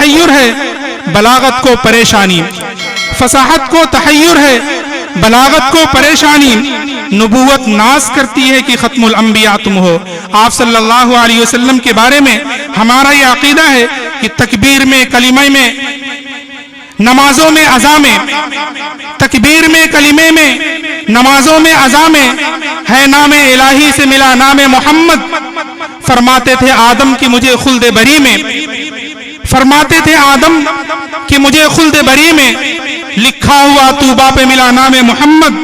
तहय्युर है, बलागत को परेशानी। फसाहत को तहय्युर है, बलागत को परेशानी। नबूवत नाज करती है कि खत्मुल अंबिया तुम हो। आप सल्लल्लाहु अलैहि वसल्लम के बारे में हमारा ये अकीदा है कि तकबीर में, कलिमे में, नमाजों में, अज़ा में, तकबीर में, कलिमे में, नमाजों में, अज़ा में है नाम इलाही से मिला नाम मोहम्मद। फरमाते थे आदम की मुझे खुल्द बरी में, फरमाते थे आदम कि मुझे खुल्द बरी में लिखा हुआ तूबा पे मिला नाम मोहम्मद।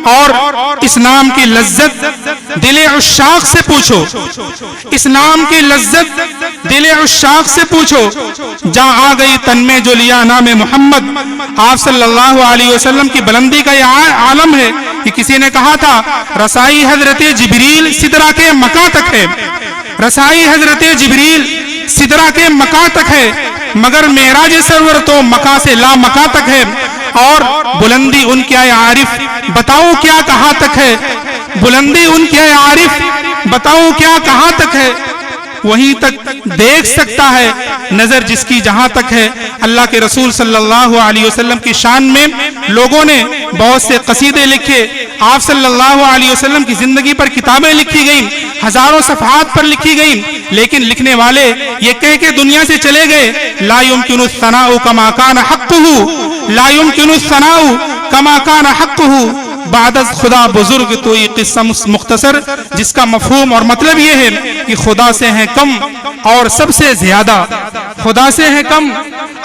और इस नाम की लज्जत दिले उश्शाक से पूछो, इस नाम की लज्जत दिले उश्शाक से पूछो। जहां आ गई तन में जो लिया नाम मोहम्मद। आप सल्लल्लाहु अलैहि वसल्लम की बुलंदी का यह आलम है कि किसी ने कहा था रसाई हजरत जिब्रील सिदरा के मका तक है, रसाई हजरत जिब्रील सिदरा के मका तक है, मगर मेराज सरवर तो मका से ला मका तक है। और बुलंदी उनकी है आरिफ, बताओ क्या कहां तक है, बुलंदी उनकी है आरिफ, बताओ क्या कहां तक है। वहीं तक देख सकता है नजर जिसकी जहां तक है। अल्लाह के रसूल सल्लल्लाहु अलैहि वसल्लम की शान में लोगों ने बहुत से कसीदे लिखे। आप सल्लल्लाहु अलैहि वसल्लम की जिंदगी पर किताबें लिखी गई, हजारों सफ़हात पर लिखी गई, लेकिन लिखने वाले ये कह के दुनिया से चले गए, ला युमकिनु सनाउ कमा कान हक़्क़ुहु, ला युमकिनु सनाउ कमा कान हक़्क़ुहु। बादस खुदा बुजुर्ग तो ये किस्सा मुख्तसर, जिसका मफहूम और मतलब ये है कि खुदा से है कम और सबसे ज्यादा, खुदा से है कम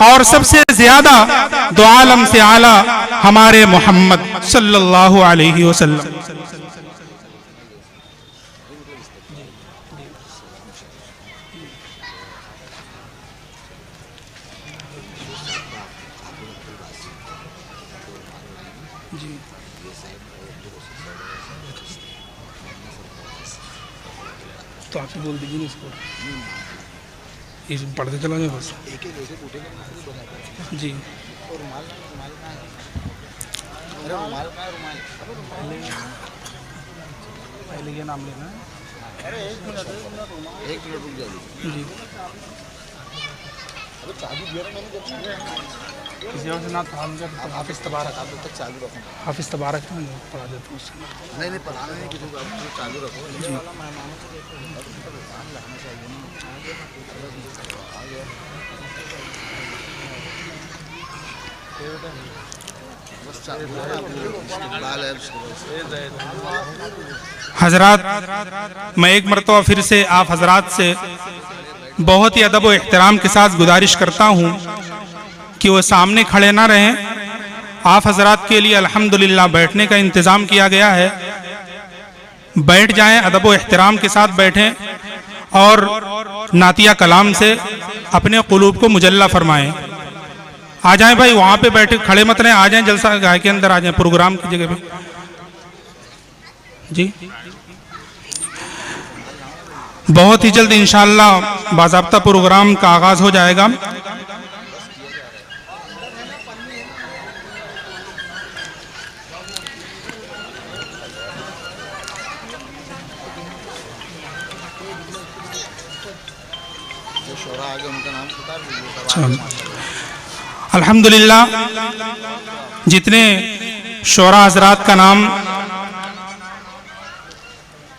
और सबसे ज्यादा, दो आलम से आला हमारे मोहम्मद सल्लल्लाहु अलैहि वसल्लम। तो आप ही बोल दीजिए ना इसको, ये पढ़ते चला जाए बस। जी पहले ये नाम लेना है। अरे एक मिनट रुक जाइए जी। किसी और से ना हाफिज तबारक, आप तक चालू रखो, हाफिज तबारक पढ़ा देता हूँ। नहीं नहीं पढ़ाना नहीं, किसी को चालू रखो जी। हजरात, मैं एक मरतबा फिर से आप हजरात से बहुत ही अदब व एहतराम के साथ गुजारिश करता हूँ कि वो सामने खड़े ना रहें। आप हजरात के लिए अल्हम्दुलिल्लाह बैठने का इंतज़ाम किया गया है, बैठ जाएं, अदब व एहतराम के साथ बैठें और नातिया कलाम से अपने क़ुलूब को मुजल्ला फरमाएं। आ जाएं भाई, वहाँ पे बैठे खड़े मत रहें, आ जाएं जलसा गाय के अंदर, आ जाएं प्रोग्राम की जगह पे जी। बहुत ही जल्द इंशाअल्लाह बाज़ाब्ता प्रोग्राम का आगाज हो जाएगा। अल्हम्दुलिल्लाह, जितने शोरा हजरात का नाम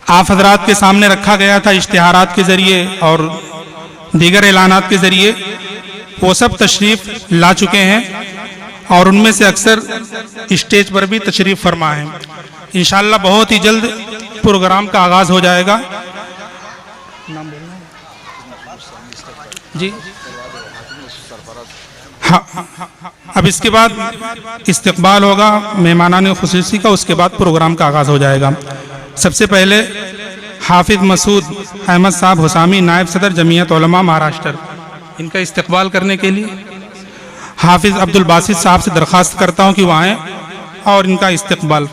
आप हजरात के सामने रखा गया था इश्तिहारात के जरिए और दीगर ऐलानात के जरिए, वो सब तशरीफ ला चुके हैं और उनमें से अक्सर स्टेज पर भी तशरीफ फरमा है। इंशाअल्लाह बहुत ही जल्द प्रोग्राम का आगाज हो जाएगा। नाम बोलना जी। हाँ, अब इसके बाद इस्तकबाल होगा मेहमानान खुसूसी का, उसके बाद प्रोग्राम का आगाज हो जाएगा। सबसे पहले हाफिज मसूद अहमद साहब हुसामी, नायब सदर जमीयत उलमा महाराष्ट्र, इनका इस्तकबाल करने के लिए हाफिज अब्दुल बासित साहब से दरख्वास्त करता हूं कि वह आएँ और इनका इस्तकबाल।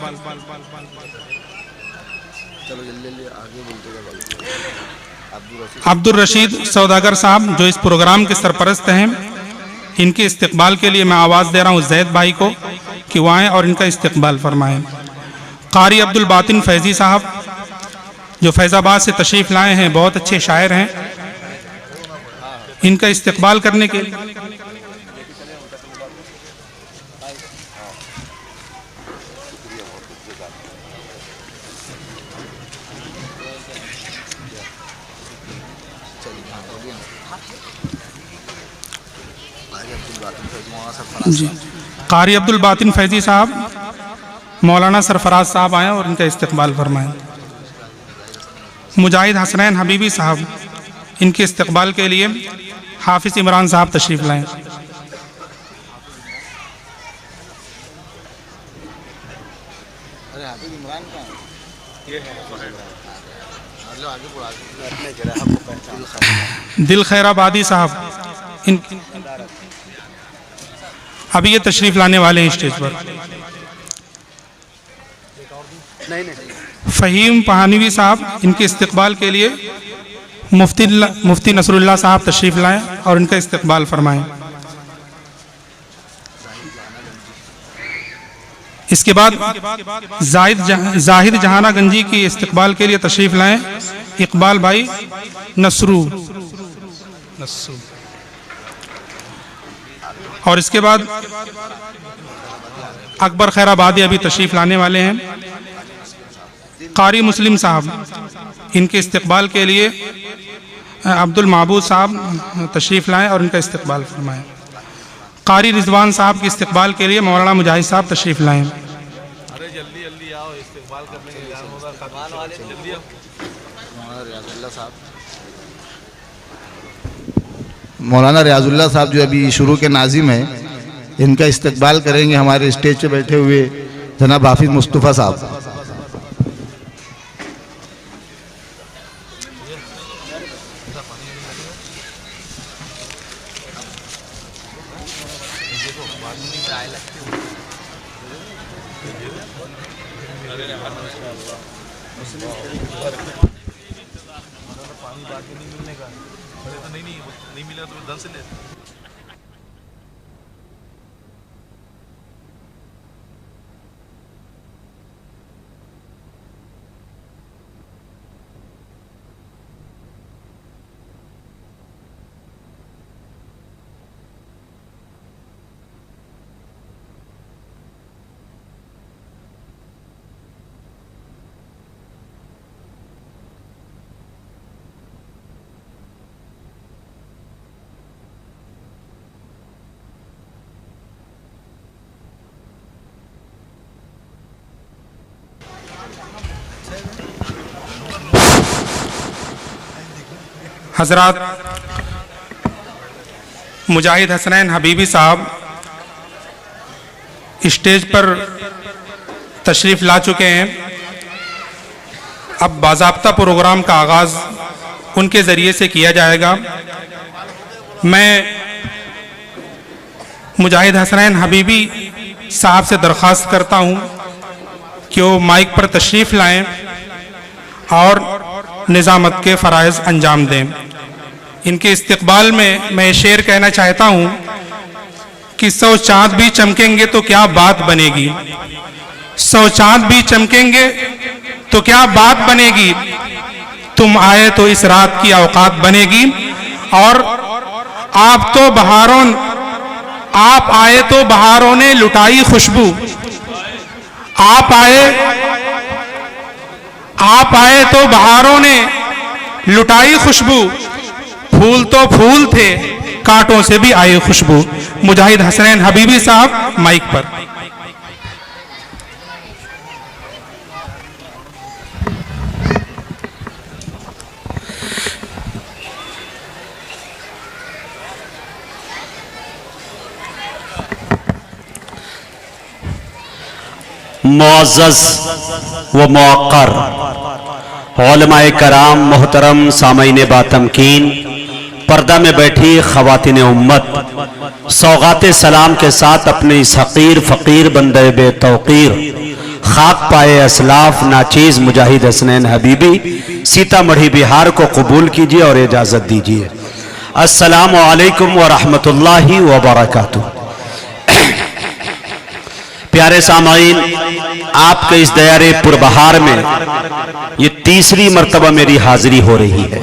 अब्दुल रशीद सौदागर साहब जो इस प्रोग्राम के सरपरस्त हैं, इनके इस्तकबाल के लिए मैं आवाज़ दे रहा हूँ जैद भाई को कि वह आएँ और इनका इस्तकबाल फरमाएँ। कारी अब्दुल बातिन फैज़ी साहब जो फैज़ाबाद से तशरीफ़ लाए हैं, बहुत अच्छे शायर हैं, इनका इस्तकबाल करने के लिए। जी, कारी अब्दुल बातिन फैजी साहब, मौलाना सरफराज साहब आए और इनका इस्तकबाल फरमाएं। मुजाहिद हसनैन हबीबी साहब, इनके इस्तकबाल के लिए हाफिज इमरान साहब तशरीफ़ लाएं। दिल खैराबादी साहब, इन अभी ये तशरीफ़ लाने वाले हैं स्टेज पर। फ़हीम पहानवी साहब, इनके इस्तकबाल के लिए मुफ्ती नसरुल्लाह साहब तशरीफ़ लाएं और इनका इस्तकबाल फरमाएं। इसके बाद जाहिद जहाना गंजी की इस्तकबाल के लिए तशरीफ़ लाएं इकबाल भाई नसरू। और इसके बाद अकबर खैराबादी अभी तशरीफ़ लाने वाले हैं। कारी मुस्लिम साहब, इनके इस्तकबाल के लिए अब्दुल महबूद साहब तशरीफ़ लाएं और इनका इस्तकबाल फरमाएं। कारी रिजवान साहब के इस्तकबाल के लिए मौलाना मुजाहिद साहब तशरीफ़ लाएं। अरे जल्दी जल्दी आओ, इस्तकबाल करने के लिए होगा। जल्दी आओ। मौलाना रियाजुल्लाह साहब जो अभी शुरू के नाजिम हैं, इनका इस्तकबाल करेंगे हमारे स्टेज पे बैठे हुए जनाब हाफिज मुस्तफ़ा साहब। पानी बाकी नहीं मिलने का, तो नहीं मिला तो दल से ले। हजरात, मुजाहिद हसनैन हबीबी साहब स्टेज पर तशरीफ़ ला चुके हैं। अब बाज़ाब्ता प्रोग्राम का आगाज़ उनके ज़रिए से किया जाएगा। मैं मुजाहिद हसनैन हबीबी साहब से दरख्वास्त करता हूँ कि वो माइक पर तशरीफ़ लाएं और निज़ामत के फ़राइज़ अंजाम दें। इनके इस्तकबाल में मैं शेर कहना चाहता हूँ कि 100 चाँद भी चमकेंगे तो क्या बात बनेगी, 100 चाँद भी चमकेंगे तो क्या बात बनेगी, तुम आए तो इस रात की औकात बनेगी। और आप आए तो बहारों ने लुटाई खुशबू, आप आए तो बहारों ने लुटाई खुशबू, फूल तो फूल थे कांटों से भी आई खुशबू। मुजाहिद हसनैन हबीबी साहब माइक पर। मुअज़्ज़ज़ व मुअक्कर उलमाए कराम, मोहतरम सामईन बातमकीन, पर्दा में बैठी ख़वातीन उम्मत, सौगाते सलाम के साथ अपने इस हकीर फ़कीर बंदे बेतौकीर खाक पाए असलाफ नाचीज़ मुजाहिद हसनैन हबीबी सीतामढ़ी बिहार को कबूल कीजिए और इजाज़त दीजिए। अस्सलामु अलैकुम व रहमतुल्लाहि व बरकातुहू। प्यारे सामाईन, आपके इस दयारे पुरबहार में ये तीसरी मर्तबा मेरी हाजिरी हो रही है।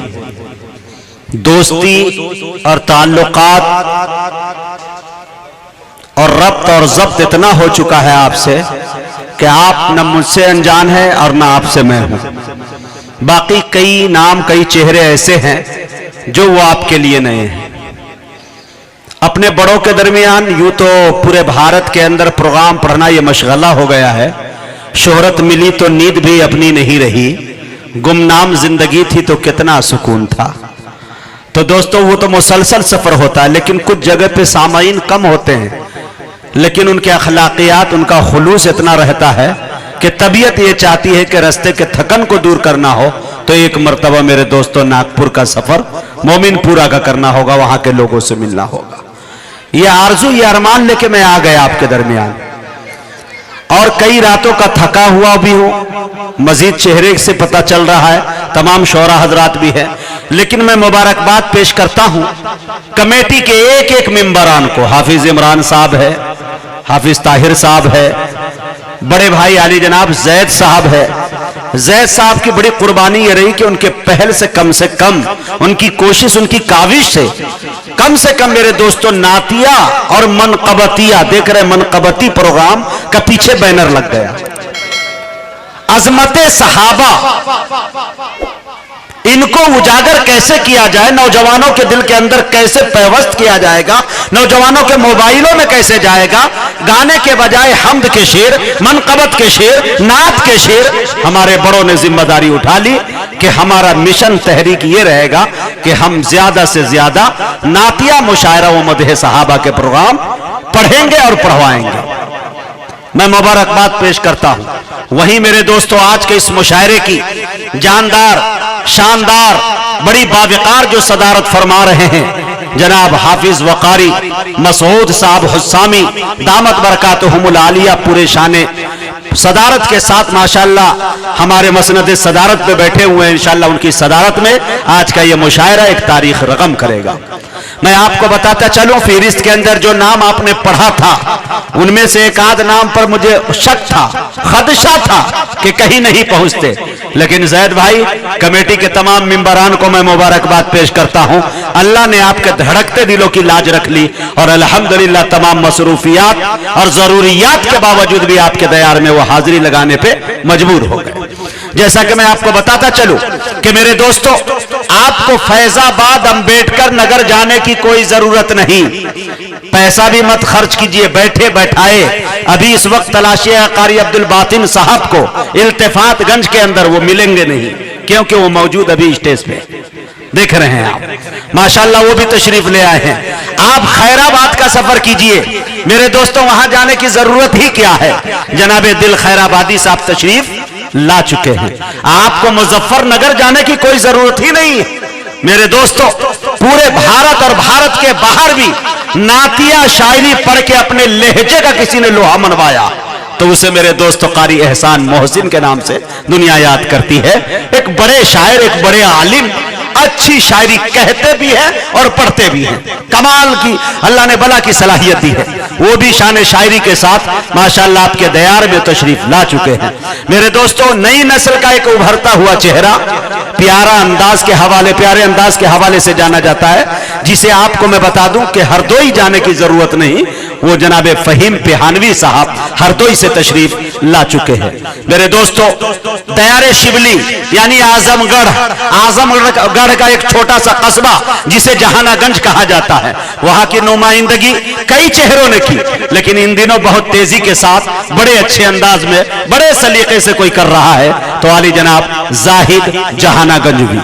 दोस्ती और ताल्लुकात और रब्त और ज़ब्त इतना हो चुका है आपसे कि आप न मुझसे अनजान है और न आपसे मैं हूं। बाकी कई नाम, कई चेहरे ऐसे हैं जो वो आपके लिए नए हैं। अपने बड़ों के दरमियान यूं तो पूरे भारत के अंदर प्रोग्राम पढ़ना ये मशगला हो गया है। शोहरत मिली तो नींद भी अपनी नहीं रही, गुमनाम जिंदगी थी तो कितना सुकून था। तो दोस्तों वो तो मुसलसल सफर होता है, लेकिन कुछ जगह पे सामाईन कम होते हैं, लेकिन उनके अखलाकियात, उनका खुलूस इतना रहता है कि तबीयत ये चाहती है कि रास्ते के थकन को दूर करना हो तो एक मर्तबा मेरे दोस्तों नागपुर का सफर मोमिनपुरा का करना होगा, वहां के लोगों से मिलना होगा। ये आरजू, ये अरमान लेके मैं आ गया आपके दरमियान, और कई रातों का थका हुआ भी हूं। मजीद चेहरे से पता चल रहा है तमाम शोरा हजरात भी है, लेकिन मैं मुबारकबाद पेश करता हूं कमेटी के एक एक मेंबरान को। हाफिज इमरान साहब है, हाफिज ताहिर साहब है, बड़े भाई आली जनाब जैद साहब है। जैद साहब की बड़ी कुर्बानी ये रही कि उनके पहल से कम उनकी कोशिश, उनकी काविश से कम मेरे दोस्तों नातिया और मनकबतिया, देख रहे मनकबती प्रोग्राम का पीछे बैनर लग गया। अजमते सहाबा, इनको उजागर कैसे किया जाए, नौजवानों के दिल के अंदर कैसे पैवस्त किया जाएगा, नौजवानों के मोबाइलों में कैसे जाएगा। गाने के बजाय हमद के शेर, मनकबत के शेर, नात के शेर, हमारे बड़ों ने जिम्मेदारी उठा ली कि हमारा मिशन तहरीक ये रहेगा कि हम ज्यादा से ज्यादा नातिया मुशायरा व मदह सहाबा के प्रोग्राम पढ़ेंगे और पढ़वाएंगे। मैं मुबारकबाद पेश करता हूं। वहीं मेरे दोस्तों आज के इस मुशायरे की जानदार, शानदार, बड़ी बावकार जो सदारत फरमा रहे हैं जनाब हाफिज वकारी मसूद साहब हुस्सामी दामत बरकातुहुमुल आलिया, पूरे शाने सदारत के साथ माशाअल्लाह हमारे मसनद सदारत पे बैठे हुए हैं। इंशाअल्लाह उनकी सदारत में आज का ये मुशायरा एक तारीख रकम करेगा। मैं आपको बताता चलूं, फहरिस्त के अंदर जो नाम आपने पढ़ा था उनमें से एक आध नाम पर मुझे शक था, खदशा था कि कहीं नहीं पहुंचते, लेकिन जैद भाई कमेटी के तमाम मेंबरान को मैं मुबारकबाद पेश करता हूं। अल्लाह ने आपके धड़कते दिलों की लाज रख ली और अल्हम्दुलिल्लाह तमाम मसरूफियात और जरूरियात के बावजूद भी आपके दयार में वो हाजिरी लगाने पे मजबूर हो गए। जैसा कि मैं आपको बताता चलूं कि मेरे दोस्तों आपको फैजाबाद अंबेडकर नगर जाने की कोई जरूरत नहीं, पैसा भी मत खर्च कीजिए, बैठे बैठाए अभी इस वक्त तलाशिए कारी अब्दुल बातिन साहब को इल्तिफातगंज के अंदर, वो मिलेंगे नहीं क्योंकि वो मौजूद अभी स्टेज पे देख रहे हैं आप, माशाल्लाह वो भी तशरीफ ले आए हैं। आप खैराबाद का सफर कीजिए मेरे दोस्तों, वहां जाने की जरूरत ही क्या है। जनाबे दिल खैराबादी साहब तशरीफ ला चुके हैं, आपको मुजफ्फरनगर जाने की कोई जरूरत ही नहीं है मेरे दोस्तों। पूरे भारत और भारत के बाहर भी नातिया शायरी पढ़ के अपने लहजे का किसी ने लोहा मनवाया तो उसे मेरे दोस्तों कारी एहसान मोहसिन के नाम से दुनिया याद करती है। एक बड़े शायर, एक बड़े आलिम, अच्छी शायरी कहते भी हैं और पढ़ते भी हैं, कमाल की अल्लाह ने भला की सलाहियत दी है। वो भी शान शायरी के साथ माशाअल्लाह आपके दयार में तशरीफ ला चुके हैं मेरे दोस्तों। नई नस्ल का एक उभरता हुआ चेहरा, प्यारे अंदाज के हवाले से जाना जाता है, जिसे आपको मैं बता दूं कि हरदोई जाने की जरूरत नहीं, वो जनाबे फहीम पिहानवी साहब हरदोई से तशरीफ ला चुके हैं मेरे दोस्तों। दयारे शिवली यानी आजमगढ़ का एक छोटा सा कस्बा जिसे जहानागंज कहा जाता है, वहां की नुमाइंदगी कई चेहरों ने की, लेकिन इन दिनों बहुत तेजी के साथ बड़े अच्छे अंदाज में, बड़े सलीके से कोई कर रहा है तो आली जनाब जाहिद जहानागंज भी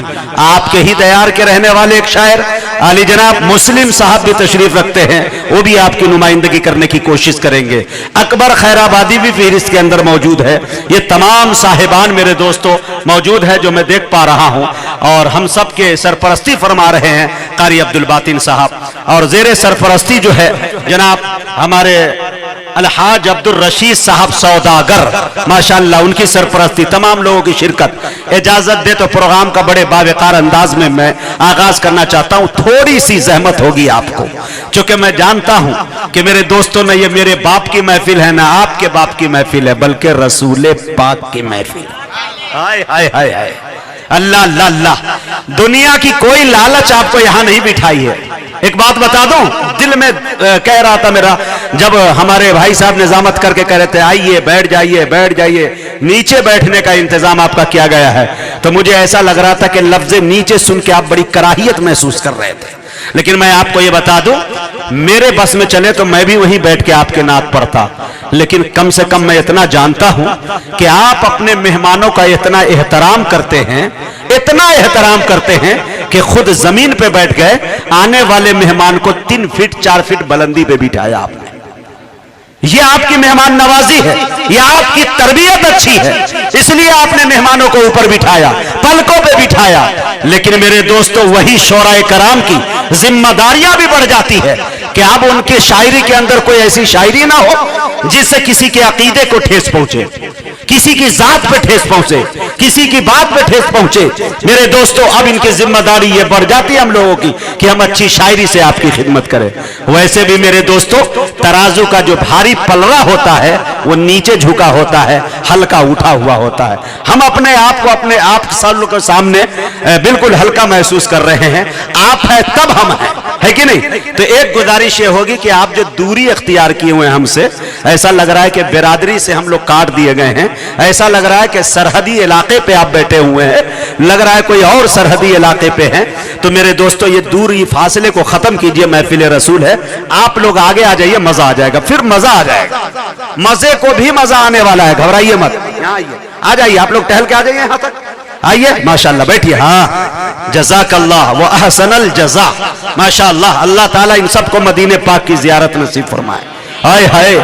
आपके ही दयार के रहने वाले एक शायर आली जनाब मुस्लिम साहब भी तशरीफ रखते हैं, वो भी आपकी नुमाइंदगी करने की कोशिश करेंगे। अकबर खैराबादी भी फहरिस्त के अंदर मौजूद है। ये तमाम साहिबान मेरे दोस्तों मौजूद है जो मैं देख पा रहा हूं, और हम सब के सरपरस्ती फरमा रहे हैं कारी अब्दुल बातिन साहब, और जेरे सरपरस्ती जो है जनाब हमारे अलहाज अब्दुल रशीद साहब सौदागर, माशाअल्लाह उनकी सरपरस्ती, तमाम लोगों की शिरकत। इजाजत दे तो प्रोग्राम का बड़े बावकार अंदाज में मैं आगाज करना चाहता हूं। थोड़ी सी जहमत होगी आपको, क्योंकि मैं जानता हूं कि मेरे दोस्तों ने ये मेरे बाप की महफिल है ना आपके बाप की महफिल है, बल्कि रसूले पाक की महफिल। हाय हाय हाय हाय, अल्लाह अल्लाह अल्लाह। दुनिया की कोई लालच आपको यहां नहीं बिठाई है। एक बात बता दूं, दिल में कह रहा था मेरा, जब हमारे भाई साहब निजामत करके कह रहे थे आइए बैठ जाइए बैठ जाइए, नीचे बैठने का इंतजाम आपका किया गया है, तो मुझे ऐसा लग रहा था कि लफ्ज नीचे सुन के आप बड़ी कराहियत महसूस कर रहे थे। लेकिन मैं आपको यह बता दूं, मेरे बस में चले तो मैं भी वहीं बैठ के आपके नात पढ़ता, लेकिन कम से कम मैं इतना जानता हूं कि आप अपने मेहमानों का इतना एहतराम करते हैं, इतना एहतराम करते हैं कि खुद जमीन पे बैठ गए, आने वाले मेहमान को 3 फीट 4 फीट बुलंदी पे बिठाया आपने। यह आपकी मेहमान नवाजी है, यह आपकी तरबियत अच्छी है, इसलिए आपने मेहमानों को ऊपर बिठाया, पलकों पे बिठाया। लेकिन मेरे दोस्तों, वही शोराए कराम की जिम्मेदारियां भी बढ़ जाती है कि अब उनके शायरी के अंदर कोई ऐसी शायरी ना हो जिससे किसी के अकीदे को ठेस पहुंचे, किसी की जात पे ठेस पहुंचे, किसी की बात पे ठेस पहुंचे। मेरे दोस्तों, अब इनकी जिम्मेदारी ये बढ़ जाती है हम लोगों की कि हम अच्छी शायरी से आपकी खिदमत करें। वैसे भी मेरे दोस्तों, तराजू का जो भारी पलड़ा होता है वो नीचे झुका होता है, हल्का उठा हुआ होता है। हम अपने आप को अपने आप सब लोगों के सामने बिल्कुल हल्का महसूस कर रहे हैं। आप है तब हम है कि नहीं? तो एक गुजारिश ये होगी कि आप जो दूरी अख्तियार किए हुए हैं हमसे, ऐसा लग रहा है कि बिरादरी से हम लोग काट दिए गए हैं, ऐसा लग रहा है कि सरहदी इलाके पे आप बैठे हुए हैं, लग रहा है कोई और सरहदी इलाके पे हैं। तो मेरे दोस्तों, ये दूरी फासले को खत्म कीजिए, महफिल रसूल है। आप लोग आगे आ जाइए, मजा आ जाएगा, फिर मजा आ जाएगा, मजे को भी मजा आने वाला है, घबराइए मत। यहाँ आइए, आ जाइए, आप लोग टहल के आ जाइए यहाँ तक, आइए, माशाल्लाह बैठिए। हाँ, जज़ाकल्लाह व अहसनल जज़ा, माशाल्लाह। अल्लाह ताला इन सबको मदीने पाक की जियारत नसीब फरमाए। हाय हाय,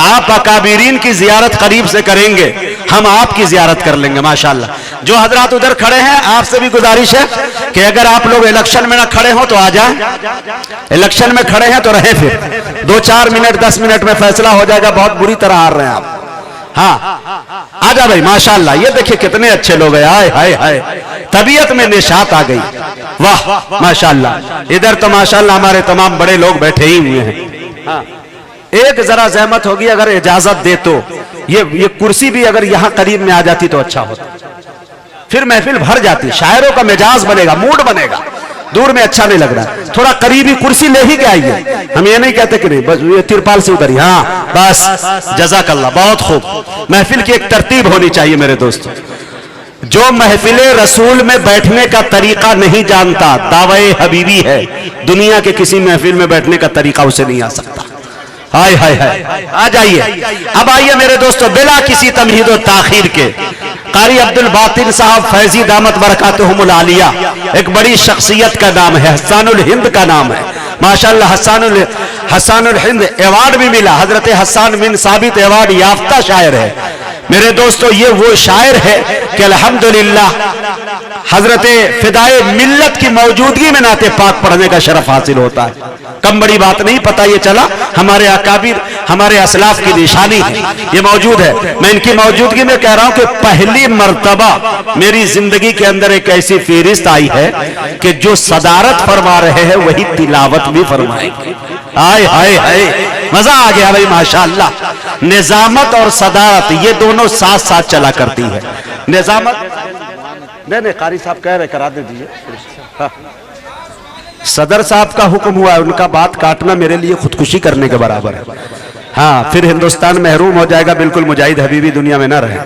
आप अकाबिरीन की जियारत करीब से करेंगे, हम आपकी जियारत कर लेंगे माशाल्लाह। जो हजरात उधर खड़े हैं, आपसे भी गुजारिश है कि अगर आप लोग इलेक्शन में ना खड़े हो तो आ जाए, इलेक्शन में खड़े हैं तो रहे, फिर 2-4 मिनट 10 मिनट में फैसला हो जाएगा। बहुत बुरी तरह हार रहे हैं आप। हाँ, आजा भाई, माशाल्लाह। ये देखिए कितने अच्छे लोग हैं, हाय हाय हाय, तबीयत में निशात आ गई, वाह माशाल्लाह। इधर तो माशाल्लाह हमारे तमाम बड़े लोग बैठे ही हुए हैं। हाँ, एक जरा जहमत होगी, अगर इजाजत दे तो ये कुर्सी भी अगर यहां करीब में आ जाती तो अच्छा होता, फिर महफिल भर जाती, शायरों का मिजाज बनेगा, मूड बनेगा। दूर में अच्छा नहीं लग रहा, थोड़ा करीबी कुर्सी ले ही के आइए। हम ये नहीं कहते कि नहीं, बस ये तिरपाल से उधर ही, हाँ बस, जज़ाकल्लाह, बहुत खूब। महफिल की एक तरतीब होनी चाहिए मेरे दोस्तों। जो महफिले रसूल में बैठने का तरीका नहीं जानता, दावे हबीबी है, दुनिया के किसी महफिल में बैठने का तरीका उसे नहीं आ सकता। हाय हाय हाय, आ जाइए। अब आइए मेरे दोस्तों, बिला किसी तमहीद और ताखीर के, कारी अब्दुल बातिन साहब फैजी दामत बरकातुहुमुल आलिया, एक बड़ी शख्सियत का नाम है, हस्सानुल हिंद का नाम है माशाल्लाह। हस्सानुल हिंद अवार्ड भी मिला, हजरत हस्सान बिन साबित अवार्ड याफ्ता शायर है मेरे दोस्तों। ये वो शायर है कि अल्हम्दुलिल्लाह हजरत फिदाए मिल्लत की मौजूदगी में नाते पाक पढ़ने का शरफ हासिल होता है। कम बड़ी बात नहीं, पता ये चला हमारे अकाबिर, हमारे असलाफ की निशानी है, ये मौजूद है। मैं इनकी मौजूदगी में कह रहा हूं कि पहली मर्तबा मेरी जिंदगी के अंदर एक ऐसी फेरिस्त आई है कि जो सदारत फरमा रहे हैं वही तिलावत भी फरमाएंगे। हाय हाय हाय, मजा आ गया भाई माशाल्लाह। निजामत और सदारत ये दोनों साथ साथ चला करती है। निजामत नहीं, कारी साहब कह रहे, करा दे दीजिए। हाँ, सदर साहब का हुक्म हुआ है, उनका बात काटना मेरे लिए खुदकुशी करने के बराबर है। हाँ, फिर हिंदुस्तान महरूम हो जाएगा, बिल्कुल मुजाहिद हबीबी दुनिया में ना रहे।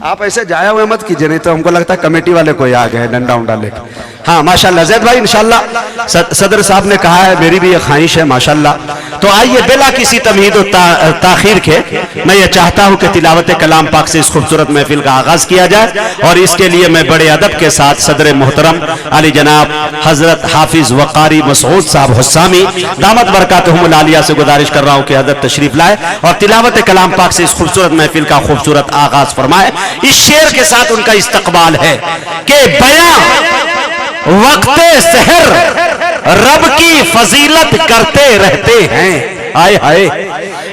आप ऐसे जाया हुए मत कीजिए, नहीं तो हमको लगता है कमेटी वाले कोई आ गए डंडा उंडा लेकर। हाँ माशाल्लाह, जैद भाई इंशाल्लाह सदर साहब ने कहा है, मेरी भी ये ख्वाहिश है माशाल्लाह। तो आइए बिला किसी तमहीद और ताखीर के, मैं ये चाहता हूं कि तिलावत कलाम पाक से इस खूबसूरत महफिल का आगाज किया जाए। और इसके लिए मैं बड़े अदब के साथ सदर मोहतरम अली जनाब हजरत हाफिज वकारी मसऊद साहब हुस्सामी दामत बरकातुहुमुल आलिया से गुजारिश कर रहा हूं कि हजरत तशरीफ लाए और तिलावत कलाम पाक से इस खूबसूरत महफिल का खूबसूरत आगाज फरमाए। इस शेर के साथ उनका इस्तकबाल है कि बयां वक्ते सहर रब की फजीलत करते रहते हैं। आए हाय,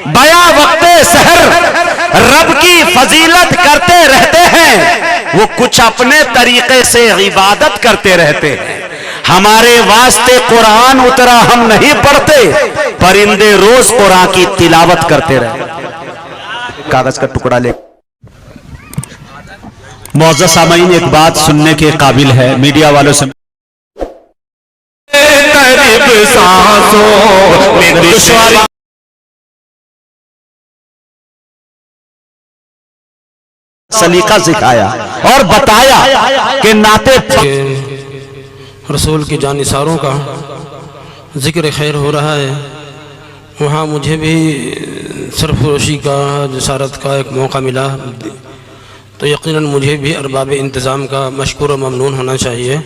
बयां वक्ते सहर रब की फजीलत करते रहते हैं, वो कुछ अपने तरीके से इबादत करते रहते हैं। हमारे वास्ते कुरान उतरा, हम नहीं पढ़ते, परिंदे रोज कुरान की तिलावत करते रहते। कागज का टुकड़ा ले मुअज़्ज़ज़ सामईन, एक बात सुनने के काबिल है, मीडिया वालों से सलीका सिखाया और बताया कि नाते रसूल की जानिसारों का जिक्र खैर हो रहा है, वहाँ मुझे भी सरफरोशी का, जसारत का एक मौका मिला, तो यकीनन मुझे भी अरबाब इंतज़ाम का मशकूर व ममनून होना चाहिए।